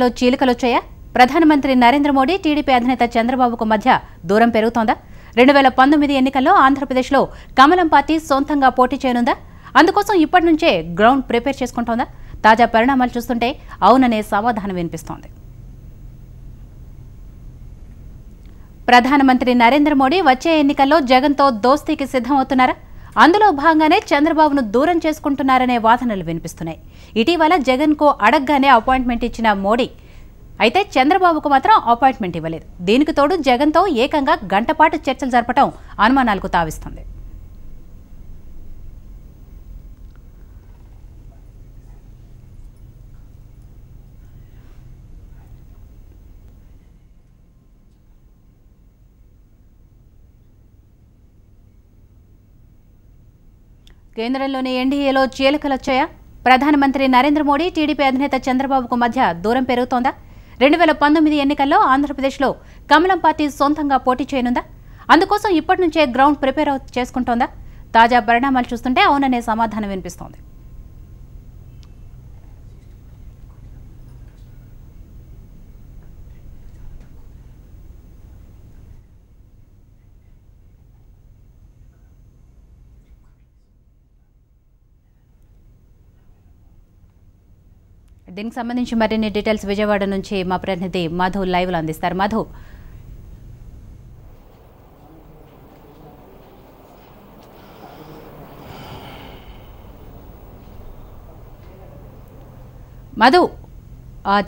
లో చీలికలొచ్చాయా? ప్రధానమంత్రి నరేంద్ర మోడీ టీడీపీ అధినేత చంద్రబాబుకు మధ్య దూరం పెరుగుతోందా? 2019 ఎన్నికల్లో ఆంధ్రప్రదేశ్లో కమలం పార్టీ సొంతంగా పోటీ చేయనుందా? అందుకోసం ఇప్పటి నుంచే గ్రౌండ్ ప్రిపేర్ చేసుకుంటోందా? తాజా పరిణామాలు చూస్తుంటే అవుననే సమాధానం వినిపిస్తోంది. ప్రధానమంత్రి నరేంద్ర మోడీ వచ్చే ఎన్నికల్లో జగన్తో దోస్తీకి సిద్ధమవుతున్నారా? అందులో భాగంగానే చంద్రబాబును దూరం చేసుకుంటున్నారనే వాదనలు వినిపిస్తున్నాయి. ఇటీవల జగన్కు అడగ్గానే అపాయింట్మెంట్ ఇచ్చిన మోడీ అయితే చంద్రబాబుకు మాత్రం అపాయింట్మెంట్ ఇవ్వలేదు. దీనికి తోడు జగన్తో ఏకంగా గంటపాటు చర్చలు జరపడం అనుమానాలకు తావిస్తుంది. కేంద్రంలోని ఎన్డీఏలో చీలికలొచ్చాయా? ప్రధానమంత్రి నరేంద్ర మోడీ టీడీపీ అధినేత చంద్రబాబుకు మధ్య దూరం పెరుగుతోందా? 2019 ఎన్నికల్లో ఆంధ్రప్రదేశ్లో కమలం పార్టీ సొంతంగా పోటీ చేయనుందా? అందుకోసం ఇప్పటి నుంచే గ్రౌండ్ ప్రిపేర్ చేసుకుంటోందా? తాజా పరిణామాలు చూస్తుంటే అవుననే సమాధానం వినిపిస్తోంది. దీనికి సంబంధించి మరిన్ని డీటెయిల్స్ విజయవాడ నుంచి మా ప్రతినిధి మధు లైవ్లో అందిస్తారు. మధు,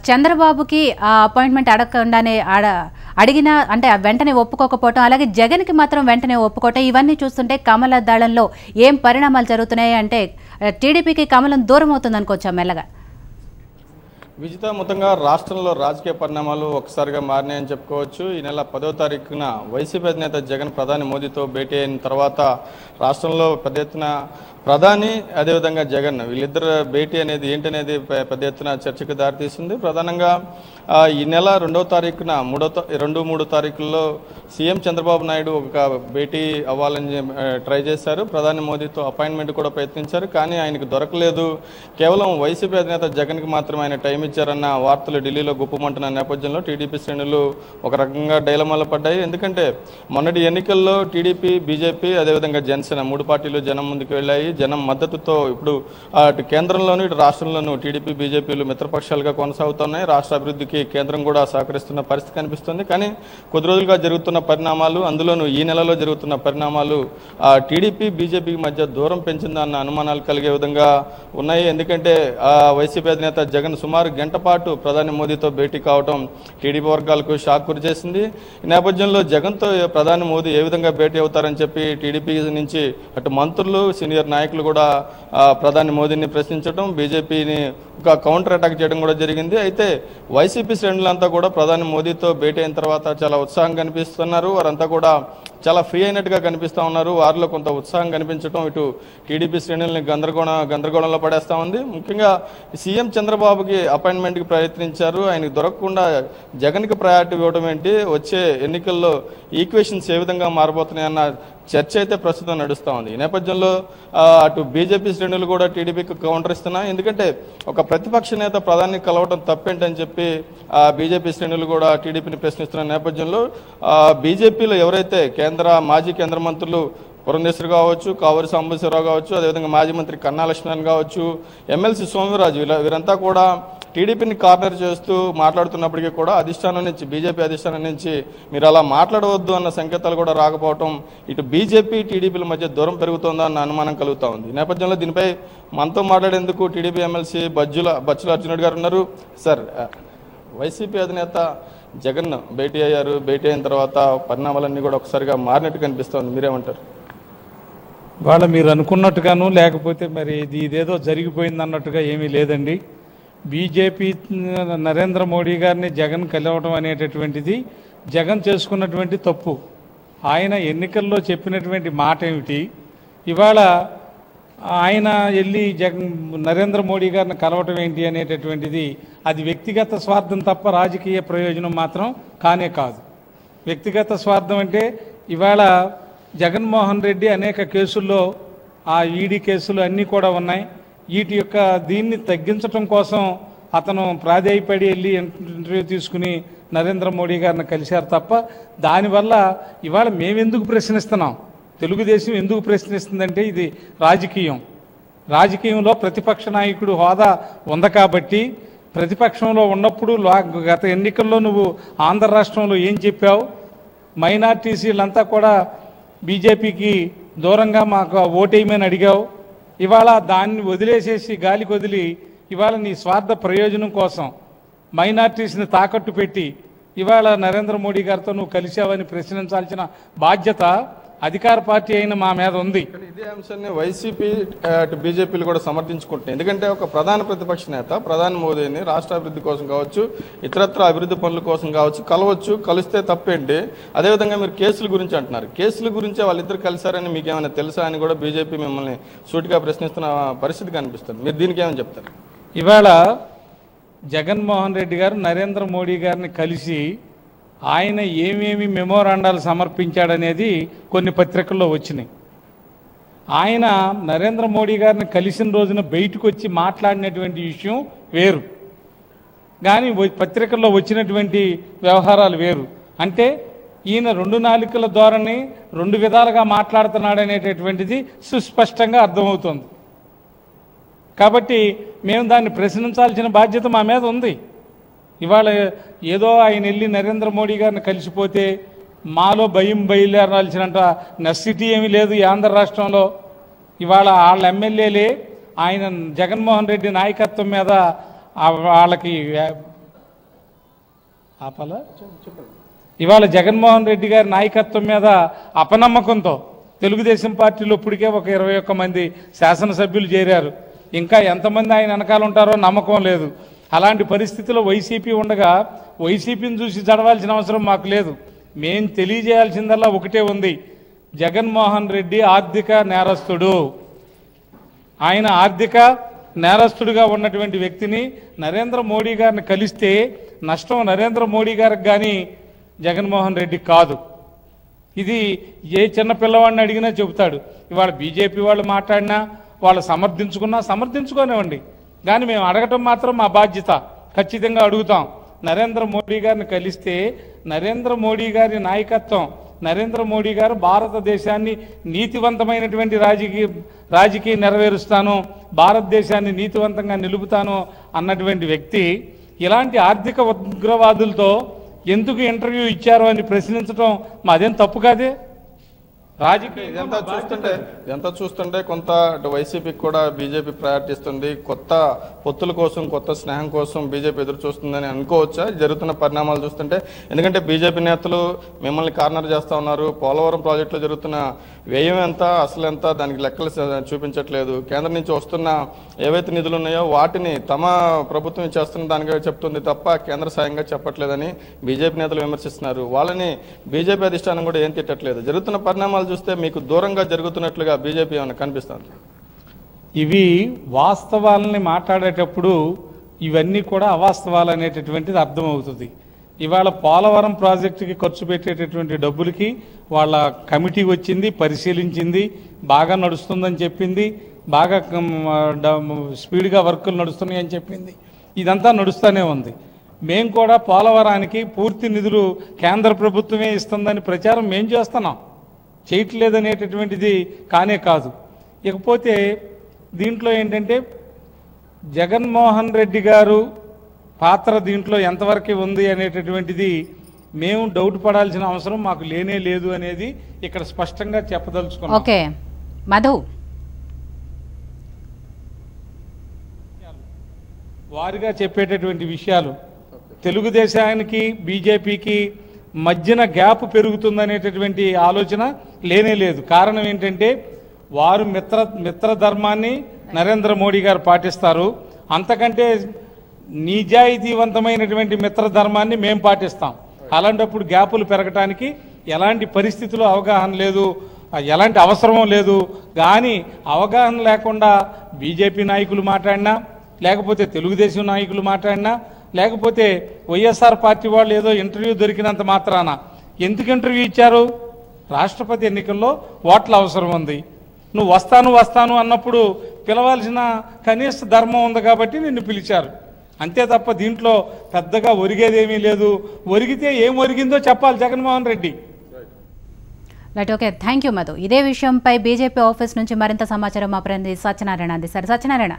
చంద్రబాబుకి ఆ అపాయింట్మెంట్ అడగకుండానే అడిగినా అంటే వెంటనే ఒప్పుకోకపోవటం, అలాగే జగన్కి మాత్రం వెంటనే ఒప్పుకోవటం, ఇవన్నీ చూస్తుంటే కమల దళంలో ఏం పరిణామాలు జరుగుతున్నాయి అంటే టీడీపీకి కమలం దూరం అవుతుంది అనుకోవచ్చా మెల్లగా? విజిత, మొత్తంగా రాష్ట్రంలో రాజకీయ పరిణామాలు ఒకసారిగా మారినాయని చెప్పుకోవచ్చు. ఈ నెల 10వ తారీఖున వైసీపీ అధినేత జగన్ ప్రధాని మోదీతో భేటీ అయిన తర్వాత రాష్ట్రంలో పెద్ద ఎత్తున ప్రధాని అదేవిధంగా జగన్ వీళ్ళిద్దరు భేటీ అనేది ఏంటనేది పెద్ద ఎత్తున చర్చకు దారితీస్తుంది. ప్రధానంగా ఈ నెల 2వ తారీఖున 2-3 తారీఖుల్లో సీఎం చంద్రబాబు నాయుడు ఒక భేటీ అవ్వాలని ట్రై చేశారు. ప్రధాని మోదీతో అపాయింట్మెంట్ కూడా ప్రయత్నించారు, కానీ ఆయనకు దొరకలేదు. కేవలం వైసీపీ అధినేత జగన్కి మాత్రం ఆయన టైం ఇచ్చారన్న వార్తలు ఢిల్లీలో గుప్పమంటున్న నేపథ్యంలో టీడీపీ శ్రేణులు ఒక రకంగా డైలమాలో పడ్డాయి. ఎందుకంటే మొన్నటి ఎన్నికల్లో టీడీపీ, బీజేపీ అదేవిధంగా జనసేన 3 పార్టీలు జనం ముందుకు వెళ్ళాయి. జనం మద్దతుతో ఇప్పుడు అటు కేంద్రంలోనూ ఇటు రాష్ట్రంలోనూ టీడీపీ, బీజేపీలు మిత్రపక్షాలుగా కొనసాగుతున్నాయి. రాష్ట్ర అభివృద్ధికి కేంద్రం కూడా సహకరిస్తున్న పరిస్థితి కనిపిస్తుంది. కానీ కొద్ది రోజులుగా జరుగుతున్న పరిణామాలు, అందులోనూ ఈ నెలలో జరుగుతున్న పరిణామాలు టీడీపీ, బీజేపీకి మధ్య దూరం పెంచిందన్న అనుమానాలు కలిగే విధంగా ఉన్నాయి. ఎందుకంటే వైసీపీ అధినేత జగన్ సుమారు గంట పాటు ప్రధాని మోదీతో భేటీ కావడం టీడీపీ వర్గాలకు షాక్ గురి చేసింది. ఈ నేపథ్యంలో జగన్తో ప్రధాని మోదీ ఏ విధంగా భేటీ అవుతారని చెప్పి టీడీపీ నుంచి అటు మంత్రులు, సీనియర్ నాయకులు కూడా ప్రధాని మోదీని ప్రశ్నించడం, బీజేపీని ఒక కౌంటర్ అటాక్ చేయడం కూడా జరిగింది. అయితే వైసీపీ శ్రేణులంతా కూడా ప్రధాని మోదీతో భేటీ అయిన తర్వాత చాలా ఉత్సాహం కనిపిస్తున్నారు. వారంతా కూడా చాలా ఫ్రీ అయినట్టుగా కనిపిస్తూ ఉన్నారు. వారిలో కొంత ఉత్సాహం కనిపించడం ఇటు టీడీపీ శ్రేణుల్ని గందరగోళంలో పడేస్తూ ఉంది. ముఖ్యంగా సీఎం చంద్రబాబుకి అపాయింట్మెంట్కి ప్రయత్నించారు, ఆయనకు దొరకకుండా జగన్కి ప్రయారిటీ ఇవ్వడం ఏంటి, వచ్చే ఎన్నికల్లో ఈక్వేషన్స్ ఏ విధంగా మారబోతున్నాయన్న చర్చ అయితే ప్రస్తుతం నడుస్తూ ఉంది. ఈ నేపథ్యంలో అటు బీజేపీ శ్రేణులు కూడా టీడీపీకి కౌంటర్ ఇస్తున్నాయి. ఎందుకంటే ఒక ప్రతిపక్ష నేత ప్రధాని కలవడం తప్పేంటని చెప్పి బీజేపీ శ్రేణులు కూడా టీడీపీని ప్రశ్నిస్తున్న నేపథ్యంలో బీజేపీలో ఎవరైతే మాజీ కేంద్ర మంత్రులు పురంధేశ్వరి కావచ్చు, కావూరి సాంబశివరావు కావచ్చు, అదేవిధంగా మాజీ మంత్రి కన్నా లక్ష్మణ్ కావచ్చు, ఎమ్మెల్సీ సోమవీరాజు వీరంతా కూడా టీడీపీని కార్నర్ చేస్తూ మాట్లాడుతున్నప్పటికీ కూడా బీజేపీ అధిష్టానం నుంచి మీరు అలా మాట్లాడవద్దు అన్న సంకేతాలు కూడా రాకపోవడం ఇటు బీజేపీ, టీడీపీల మధ్య దూరం పెరుగుతోందా అన్న అనుమానం కలుగుతూ ఉంది. ఈ నేపథ్యంలో దీనిపై మనతో మాట్లాడేందుకు టీడీపీ ఎమ్మెల్సీ బచ్చుల అర్జునుడు గారు ఉన్నారు. సార్, వైసీపీ అధినేత జగన్ భేటీ అయ్యారు. భేటీ అయిన తర్వాత పరిణామాలన్నీ కూడా ఒకసారిగా మారినట్టు కనిపిస్తోంది, మీరేమంటారు? వాళ్ళ మీరు అనుకున్నట్టుగాను లేకపోతే మరి ఇదేదో జరిగిపోయింది అన్నట్టుగా ఏమీ లేదండి. బీజేపీ నరేంద్ర మోడీ గారిని జగన్ కలవడం అనేటటువంటిది జగన్ చేసుకున్నటువంటి తప్పు. ఆయన ఎన్నికల్లో చెప్పినటువంటి మాట ఏమిటి, ఇవాళ ఆయన వెళ్ళి నరేంద్ర మోడీ గారిని కలవటం ఏంటి అనేటటువంటిది అది వ్యక్తిగత స్వార్థం తప్ప రాజకీయ ప్రయోజనం మాత్రం కానే కాదు. వ్యక్తిగత స్వార్థం అంటే ఇవాళ జగన్మోహన్ రెడ్డి అనేక కేసుల్లో ఆ ఈడీ కేసులు అన్నీ కూడా ఉన్నాయి. వీటి యొక్క దీన్ని తగ్గించడం కోసం అతను ప్రాధేయపడి వెళ్ళి ఇంటర్వ్యూ తీసుకుని నరేంద్ర మోడీ గారిని కలిశారు తప్ప దానివల్ల ఇవాళ మేమెందుకు ప్రశ్నిస్తున్నాం, తెలుగుదేశం ఎందుకు ప్రశ్నిస్తుందంటే ఇది రాజకీయంలో ప్రతిపక్ష నాయకుడు హోదా ఉంది కాబట్టి ప్రతిపక్షంలో ఉన్నప్పుడు గత ఎన్నికల్లో నువ్వు ఆంధ్ర రాష్ట్రంలో ఏం చెప్పావు, మైనార్టీసీలంతా కూడా బీజేపీకి దూరంగా మాకు ఓటేయమని అడిగావు. ఇవాళ దాన్ని వదిలేసేసి గాలికి వదిలి ఇవాళ నీ స్వార్థ ప్రయోజనం కోసం మైనార్టీస్ని తాకట్టు పెట్టి ఇవాళ నరేంద్ర మోడీ గారితో నువ్వు కలిశావని ప్రశ్నించాల్సిన బాధ్యత అధికార పార్టీ అయిన మా మీద ఉంది. ఇదే అంశాన్ని వైసీపీ బీజేపీలు కూడా సమర్థించుకుంటున్నాయి. ఎందుకంటే ఒక ప్రధాన ప్రతిపక్ష నేత ప్రధాని మోదీని రాష్ట్ర అభివృద్ధి కోసం కావచ్చు, ఇతరత్ర అభివృద్ధి పనుల కోసం కావచ్చు, కలిస్తే తప్పేంటి? అదేవిధంగా మీరు కేసుల గురించి అంటున్నారు, కేసుల గురించే వాళ్ళిద్దరు కలిశారని మీకు ఏమైనా తెలుసా అని కూడా బీజేపీ మిమ్మల్ని సూటిగా ప్రశ్నిస్తున్న పరిస్థితి కనిపిస్తుంది. మీరు దీనికి ఏమని చెప్తారు? ఇవాళ జగన్మోహన్ రెడ్డి గారు నరేంద్ర మోడీ గారిని కలిసి ఆయన ఏమేమి మెమోరాండాలు సమర్పించాడనేది కొన్ని పత్రికల్లో వచ్చినాయి. ఆయన నరేంద్ర మోడీ గారిని కలిసిన రోజున బయటకు వచ్చి మాట్లాడినటువంటి విషయం వేరు, కానీ పత్రికల్లో వచ్చినటువంటి వ్యవహారాలు వేరు. అంటే ఈయన రెండు నాలుకల ధోరణి రెండు విధాలుగా మాట్లాడుతున్నాడనేటటువంటిది సుస్పష్టంగా అర్థమవుతుంది. కాబట్టి మేము దాన్ని ప్రశ్నించాల్సిన బాధ్యత మా మీద ఉంది. ఇవాళ ఏదో ఆయన వెళ్ళి నరేంద్ర మోడీ గారిని కలిసిపోతే మాలో భయం బయలుదేరాల్సినంత నెసిటీ ఏమీ లేదు ఈ ఆంధ్ర రాష్ట్రంలో. ఇవాళ వాళ్ళ ఎమ్మెల్యేలే ఆయన జగన్మోహన్ రెడ్డి నాయకత్వం మీద వాళ్ళకి ఇవాళ జగన్మోహన్ రెడ్డి గారి నాయకత్వం మీద అపనమ్మకంతో తెలుగుదేశం పార్టీలో ఇప్పటికే ఒక 21 మంది శాసనసభ్యులు చేరారు. ఇంకా ఎంతమంది ఆయన వెనకాల ఉంటారో నమ్మకం లేదు. అలాంటి పరిస్థితిలో వైసీపీ ఉండగా వైసీపీని చూసి జడవాల్సిన అవసరం మాకు లేదు. మేం తెలియజేయాల్సిందల్లా ఒకటే ఉంది, జగన్మోహన్ రెడ్డి ఆర్థిక నేరస్తుడు. ఆయన ఆర్థిక నేరస్తుడిగా ఉన్నటువంటి వ్యక్తిని నరేంద్ర మోడీ గారిని కలిస్తే నష్టం నరేంద్ర మోడీ గారికి కానీ జగన్మోహన్ రెడ్డి కాదు. ఇది ఏ చిన్న పిల్లవాడిని అడిగినా చెబుతాడు. ఇవాళ బీజేపీ వాళ్ళు మాట్లాడినా వాళ్ళు సమర్థించుకోనివ్వండి, కానీ మేము అడగటం మాత్రం మా బాధ్యత. ఖచ్చితంగా అడుగుతాం. నరేంద్ర మోడీ గారిని కలిస్తే నరేంద్ర మోడీ గారి నాయకత్వం, నరేంద్ర మోడీ గారు భారతదేశాన్ని నీతివంతమైనటువంటి రాజకీయ నెరవేరుస్తాను, భారతదేశాన్ని నీతివంతంగా నిలుపుతాను అన్నటువంటి వ్యక్తి ఇలాంటి ఆర్థిక ఉగ్రవాదులతో ఎందుకు ఇంటర్వ్యూ ఇచ్చారు అని ప్రశ్నించడం మాదేం తప్పు కాదే. ఇదంతా చూస్తుంటే కొంత వైసీపీకి కూడా బీజేపీ ప్రయారిటీ ఇస్తుంది, కొత్త పొత్తుల కోసం, కొత్త స్నేహం కోసం బీజేపీ ఎదురు చూస్తుందని అనుకోవచ్చా జరుగుతున్న పరిణామాలు చూస్తుంటే? ఎందుకంటే బీజేపీ నేతలు మిమ్మల్ని కార్నర్ చేస్తూ ఉన్నారు. పోలవరం ప్రాజెక్టులో జరుగుతున్న వ్యయం ఎంత, అసలు ఎంత, దానికి లెక్కలు చూపించట్లేదు. కేంద్రం నుంచి వస్తున్న ఏవైతే నిధులు ఉన్నాయో వాటిని తమ ప్రభుత్వం చేస్తున్న దానిగా చెప్తుంది తప్ప కేంద్ర సాయంగా చెప్పట్లేదని బీజేపీ నేతలు విమర్శిస్తున్నారు. వాళ్ళని బీజేపీ అధిష్టానం కూడా ఏం తిట్టట్లేదు. జరుగుతున్న పరిణామాలు చూస్తే మీకు దూరంగా జరుగుతున్నట్లుగా బీజేపీ ఏమైనా కనిపిస్తుంది? ఇవి వాస్తవాలని మాట్లాడేటప్పుడు ఇవన్నీ కూడా అవాస్తవాలు అనేటటువంటిది అర్థమవుతుంది. ఇవాళ పోలవరం ప్రాజెక్టుకి ఖర్చు పెట్టేటటువంటి డబ్బులకి వాళ్ళ కమిటీ వచ్చింది, పరిశీలించింది, బాగా నడుస్తుందని చెప్పింది, బాగా స్పీడ్గా వర్కులు నడుస్తున్నాయని చెప్పింది. ఇదంతా నడుస్తూనే ఉంది. మేము కూడా పోలవరానికి పూర్తి నిధులు కేంద్ర ప్రభుత్వమే ఇస్తుందని ప్రచారం మేము చేస్తున్నాం, చేయట్లేదనేటటువంటిది కానే కాదు. ఇకపోతే దీంట్లో ఏంటంటే జగన్మోహన్ రెడ్డి గారు పాత్ర దీంట్లో ఎంతవరకు ఉంది అనేటటువంటిది మేము డౌట్ పడాల్సిన అవసరం మాకు లేనే లేదు అనేది ఇక్కడ స్పష్టంగా చెప్పదలుచుకున్నాం. ఓకే మధు, వారిగా చెప్పేటటువంటి విషయాలు తెలుగుదేశానికి బీజేపీకి మధ్యన గ్యాప్ పెరుగుతుందనేటటువంటి ఆలోచన లేనే లేదు. కారణం ఏంటంటే వారు మిత్రధర్మాన్ని నరేంద్ర మోడీ గారు పాటిస్తారు, అంతకంటే నిజాయితీవంతమైనటువంటి మిత్రధర్మాన్ని మేము పాటిస్తాం. అలాంటప్పుడు గ్యాపులు పెరగటానికి ఎలాంటి పరిస్థితుల్లో అవగాహన లేదు, ఎలాంటి అవసరమో లేదు. కానీ అవగాహన లేకుండా బీజేపీ నాయకులు మాట్లాడినా, లేకపోతే తెలుగుదేశం నాయకులు మాట్లాడినా, లేకపోతే వైఎస్ఆర్ పార్టీ వాళ్ళు ఏదో ఇంటర్వ్యూ దొరికినంత మాత్రాన ఎందుకు ఇంటర్వ్యూ ఇచ్చారు? రాష్ట్రపతి ఎన్నికల్లో ఓట్ల అవసరం ఉంది. నువ్వు వస్తాను అన్నప్పుడు పిలవాల్సిన కనీస ధర్మం ఉంది కాబట్టి నిన్ను పిలిచారు. అంతే తప్ప దీంట్లో పెద్దగా ఒరిగేదేమీ లేదు. ఒరిగితే ఏం ఒరిగిందో చెప్పాలి Jaganmohan Reddy. Right, okay, thank you Madhu. ఇదే విషయంపై బీజేపీ ఆఫీస్ నుంచి మరింత సమాచారం మా ప్రతినిధి సత్యనారాయణ అందిస్తారు. సత్యనారాయణ,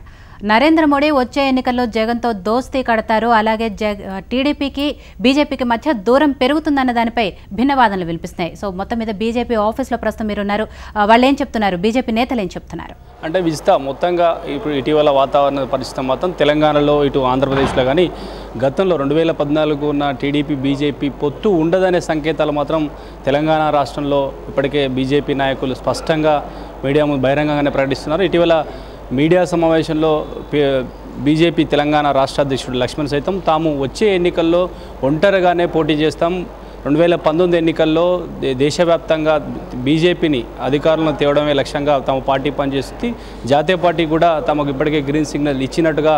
నరేంద్ర మోడీ వచ్చే ఎన్నికల్లో జగన్తో దోస్తీ కడతారు, అలాగే టీడీపీకి బీజేపీకి మధ్య దూరం పెరుగుతుందన్న దానిపై భిన్న వాదనలు వినిపిస్తున్నాయి. సో మొత్తం మీద బీజేపీ ఆఫీస్లో ప్రస్తుతం మీరున్నారు, వాళ్ళు ఏం చెప్తున్నారు, బీజేపీ నేతలు ఏం చెప్తున్నారు? అంటే విజిత మొత్తంగా ఇప్పుడు ఇటీవల వాతావరణ పరిస్థితి మాత్రం తెలంగాణలో ఇటు ఆంధ్రప్రదేశ్లో కానీ గతంలో 2014 ఉన్న టీడీపీ బీజేపీ పొత్తు ఉండదనే సంకేతాలు మాత్రం తెలంగాణ రాష్ట్రంలో ఇప్పటికే బీజేపీ నాయకులు స్పష్టంగా మీడియా ముందు బహిరంగంగానే ప్రకటిస్తున్నారు. ఇటీవల మీడియా సమావేశంలో బీజేపీ తెలంగాణ రాష్ట్ర అధ్యక్షుడు లక్ష్మణ్ సైతం తాము వచ్చే ఎన్నికల్లో ఒంటరిగానే పోటీ చేస్తాం, 2019 ఎన్నికల్లో దేశవ్యాప్తంగా బీజేపీని అధికారంలో తేవడమే లక్ష్యంగా తమ పార్టీ పనిచేస్తుంది, జాతీయ పార్టీ కూడా తమకు ఇప్పటికే గ్రీన్ సిగ్నల్ ఇచ్చినట్టుగా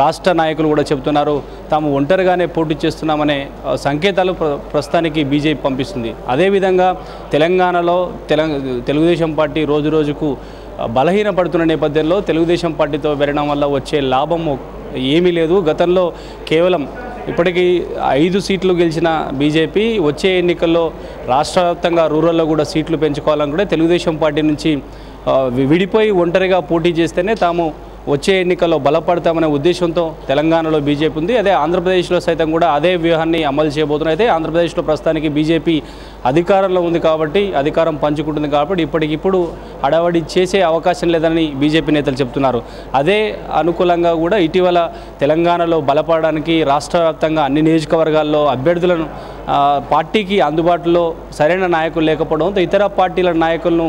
రాష్ట్ర నాయకులు కూడా చెబుతున్నారు. తాము ఒంటరిగానే పోటీ చేస్తున్నామనే సంకేతాలు ప్రస్తుతానికి బీజేపీ పంపిస్తుంది. అదేవిధంగా తెలంగాణలో తెలుగుదేశం పార్టీ రోజురోజుకు బలహీనపడుతున్న నేపథ్యంలో తెలుగుదేశం పార్టీతో వెళ్ళడం వల్ల వచ్చే లాభం ఏమీ లేదు. గతంలో కేవలం ఇప్పటికీ 5 సీట్లు గెలిచిన బీజేపీ వచ్చే ఎన్నికల్లో రాష్ట్ర వ్యాప్తంగా రూరల్లో కూడా సీట్లు పెంచుకోవాలనుకుంటే తెలుగుదేశం పార్టీ నుంచి విడిపోయి ఒంటరిగా పోటీ చేస్తేనే తాము వచ్చే ఎన్నికల్లో బలపడతామనే ఉద్దేశంతో తెలంగాణలో బీజేపీ ఉంది. అదే ఆంధ్రప్రదేశ్లో సైతం కూడా అదే వ్యూహాన్ని అమలు చేయబోతున్నారు. అయితే ఆంధ్రప్రదేశ్లో ప్రస్తుతానికి బీజేపీ అధికారంలో ఉంది కాబట్టి, అధికారం పంచుకుంటుంది కాబట్టి ఇప్పటికిప్పుడు హడావడి చేసే అవకాశం లేదని బీజేపీ నేతలు చెప్తున్నారు. అదే అనుకూలంగా కూడా ఇటీవల తెలంగాణలో బలపడడానికి రాష్ట్ర వ్యాప్తంగా అన్ని నియోజకవర్గాల్లో అభ్యర్థులను పార్టీకి అందుబాటులో సరైన నాయకులు లేకపోవడంతో ఇతర పార్టీల నాయకులను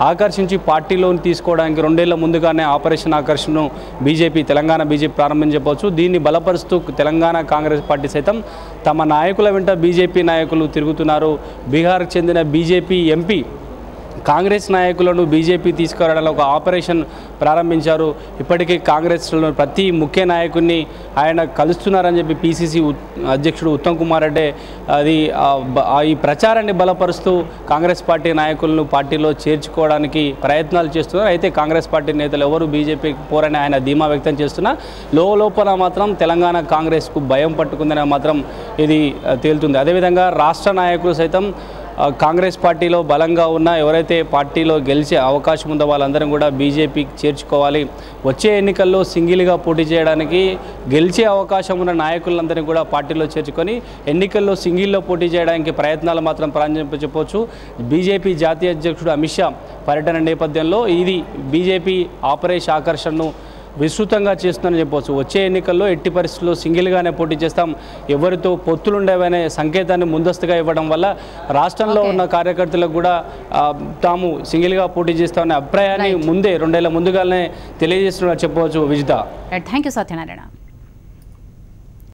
ఆకర్షించి పార్టీలోని తీసుకోవడానికి 2 ఏళ్ల ముందుగానే ఆపరేషన్ ఆకర్షణను తెలంగాణ బీజేపీ ప్రారంభించవచ్చు. దీన్ని బలపరుస్తూ తెలంగాణ కాంగ్రెస్ పార్టీ సైతం తమ నాయకుల వెంట బీజేపీ నాయకులు తిరుగుతున్నారు. బీహార్కు చెందిన బీజేపీ ఎంపీ కాంగ్రెస్ నాయకులను బీజేపీ తీసుకురావడంలో ఒక ఆపరేషన్ ప్రారంభించారు. ఇప్పటికీ కాంగ్రెస్లో ప్రతి ముఖ్య నాయకుడిని ఆయన కలుస్తున్నారని చెప్పి పీసీసీ అధ్యక్షుడు ఉత్తమ్ కుమార్ రెడ్డి అది ఈ ప్రచారాన్ని బలపరుస్తూ కాంగ్రెస్ పార్టీ నాయకులను పార్టీలో చేర్చుకోవడానికి ప్రయత్నాలు చేస్తున్నారు. అయితే కాంగ్రెస్ పార్టీ నేతలు ఎవరు బీజేపీకి పోరని ఆయన ధీమా వ్యక్తం చేస్తున్నా లోపల మాత్రం తెలంగాణ కాంగ్రెస్కు భయం పట్టుకుందని మాత్రం ఇది తేలుతుంది. అదేవిధంగా రాష్ట్ర నాయకులు సైతం కాంగ్రెస్ పార్టీలో బలంగా ఉన్న ఎవరైతే పార్టీలో గెలిచే అవకాశం ఉందో వాళ్ళందరం కూడా బీజేపీకి చేర్చుకోవాలి, వచ్చే ఎన్నికల్లో సింగిల్గా పోటీ చేయడానికి గెలిచే అవకాశం ఉన్న నాయకులందరినీ కూడా పార్టీలో చేర్చుకొని ఎన్నికల్లో సింగిల్లో పోటీ చేయడానికి ప్రయత్నాలు మాత్రం ప్రారంభించవచ్చు. బీజేపీ జాతీయ అధ్యక్షుడు అమిత్ షా పర్యటన నేపథ్యంలో ఇది బీజేపీ ఆపరేషన్ ఆకర్షణను విస్తృతంగా చేస్తుందని చెప్పవచ్చు. వచ్చే ఎన్నికల్లో ఎట్టి పరిస్థితుల్లో సింగిల్గానే పోటీ చేస్తాం, ఎవరితో పొత్తులుండేవనే సంకేతాన్ని ముందస్తుగా ఇవ్వడం వల్ల రాష్ట్రంలో ఉన్న కార్యకర్తలకు కూడా తాము సింగిల్గా పోటీ చేస్తామనే అభిప్రాయాన్ని ముందే 2 ఏళ్ల ముందుగానే తెలియజేస్తున్నట్టు చెప్పవచ్చు. Vijitha, thank you Satyanarayana.